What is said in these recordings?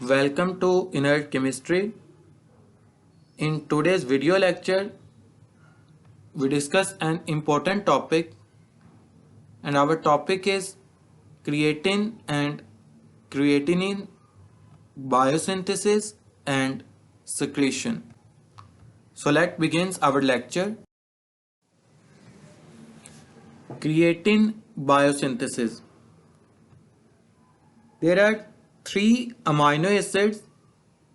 Welcome to Inert Chemistry. In today's video lecture, we discuss an important topic, and our topic is creatine and creatinine biosynthesis and secretion. So let's begin our lecture. Creatine biosynthesis. There are three amino acids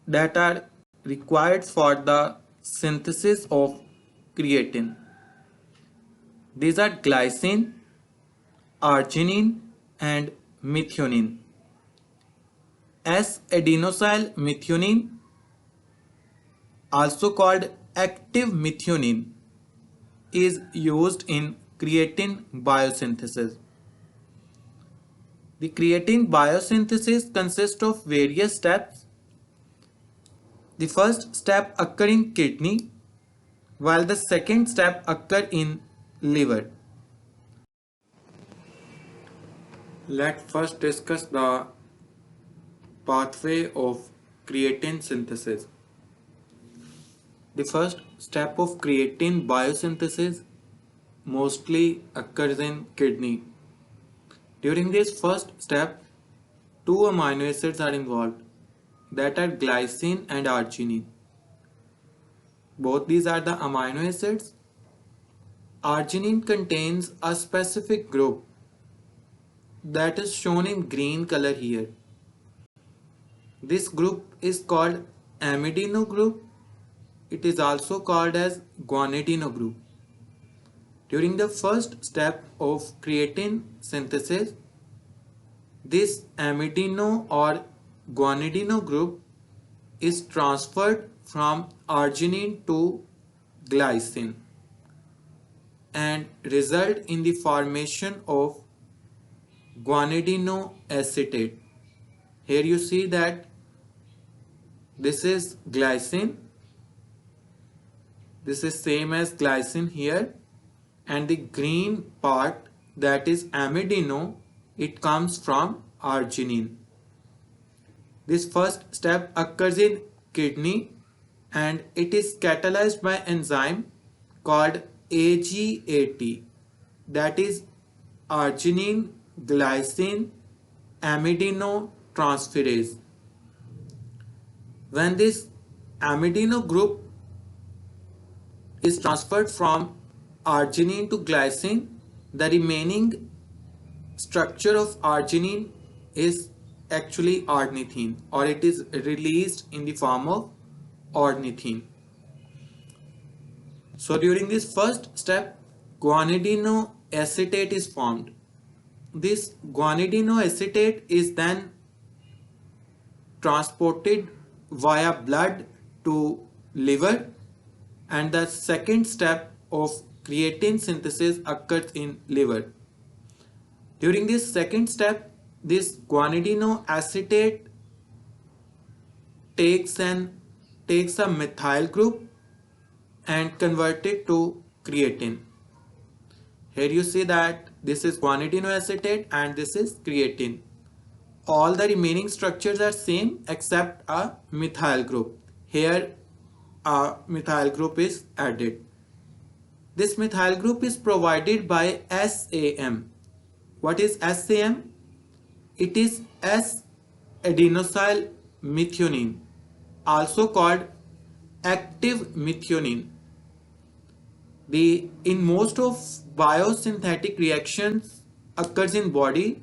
that are required for the synthesis of creatine. These are glycine, arginine, and methionine. S-adenosyl methionine, also called active methionine, is used in creatine biosynthesis. The creatine biosynthesis consists of various steps. The first step occurs in kidney, while the second step occurs in liver. Let's first discuss the pathway of creatine synthesis. The first step of creatine biosynthesis mostly occurs in kidney. During this first step, two amino acids are involved, that are glycine and arginine. Both these are the amino acids. Arginine contains a specific group that is shown in green color here. This group is called amidino group. It is also called as guanidino group. During the first step of creatine synthesis, this amidino or guanidino group is transferred from arginine to glycine and result in the formation of guanidino acetate. Here you see that this is glycine. This is same as glycine here, and the green part, that is amidino, it comes from arginine. This first step occurs in kidney and it is catalyzed by enzyme called AGAT, that is arginine glycine amidino transferase. When this amidino group is transferred from arginine to glycine, the remaining structure of arginine is actually ornithine, or it is released in the form of ornithine. So during this first step, guanidino acetate is formed. This guanidino acetate is then transported via blood to liver, and the second step of creatine synthesis occurs in liver. During this second step, this guanidino acetate takes a methyl group and convert it to creatine. Here you see that this is guanidino acetate and this is creatine. All the remaining structures are same except a methyl group. Here a methyl group is added. This methyl group is provided by SAM. What is SAM? It is S-adenosyl methionine, also called active methionine. In most of biosynthetic reactions occurs in body,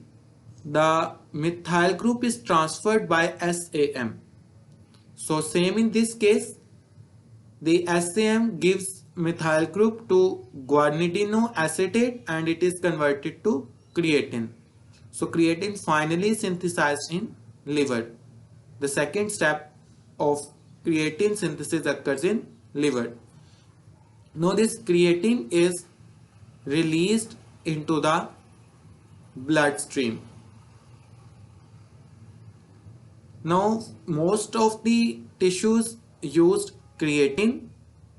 the methyl group is transferred by SAM. So same in this case, the SAM gives methyl group to guanidino acetate and it is converted to creatine. So creatine finally synthesized in liver. The second step of creatine synthesis occurs in liver. Now this creatine is released into the bloodstream. Now most of the tissues used creatine,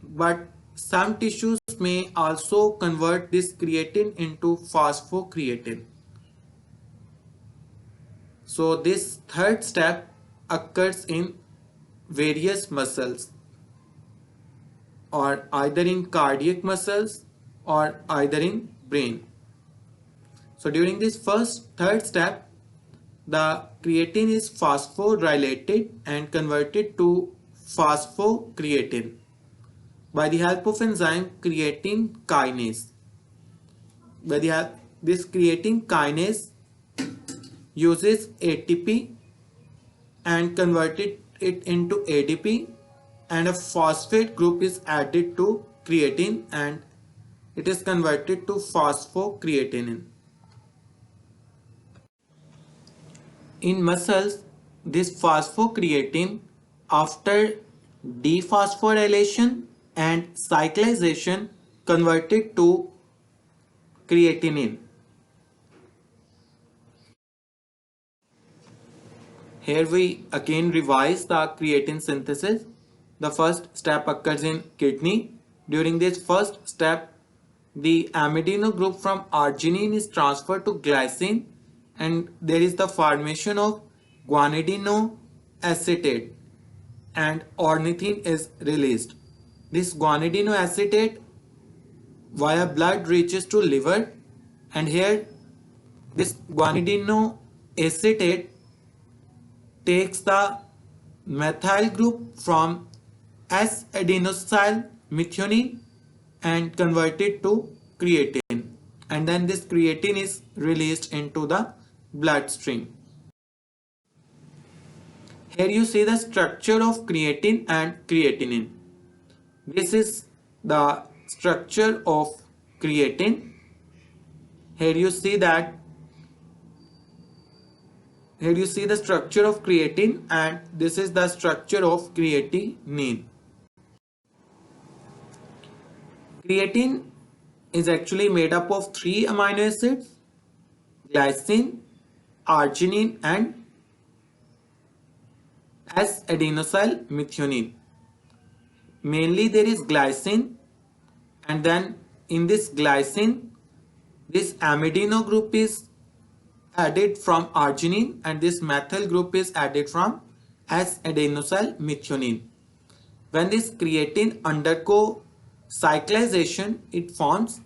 but some tissues may also convert this creatine into phosphocreatine. So this third step occurs in various muscles, or either in cardiac muscles or either in brain. So during this third step, the creatine is phosphorylated and converted to phosphocreatine by the help of enzyme creatine kinase. This creatine kinase uses ATP and converted it into ADP, and a phosphate group is added to creatine and it is converted to phosphocreatinine. In muscles, this phosphocreatine, after dephosphorylation and cyclization, converted to creatinine. Here we again revise the creatine synthesis. The first step occurs in kidney. During this first step, the amidino group from arginine is transferred to glycine and there is the formation of guanidino acetate and ornithine is released. This guanidino acetate via blood reaches to liver, and here this guanidino acetate takes the methyl group from S-adenosyl methionine and convert it to creatine, and then this creatine is released into the bloodstream. Here you see the structure of creatine and creatinine. This is the structure of creatine. Here you see the structure of creatine, and this is the structure of creatinine. Creatine is actually made up of 3 amino acids: glycine, arginine and S-adenosyl methionine. Mainly there is glycine, and then in this glycine, this amidino group is added from arginine and this methyl group is added from S-adenosyl methionine. When this creatine undergo cyclization, it forms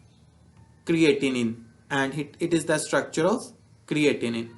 creatinine, and it is the structure of creatinine.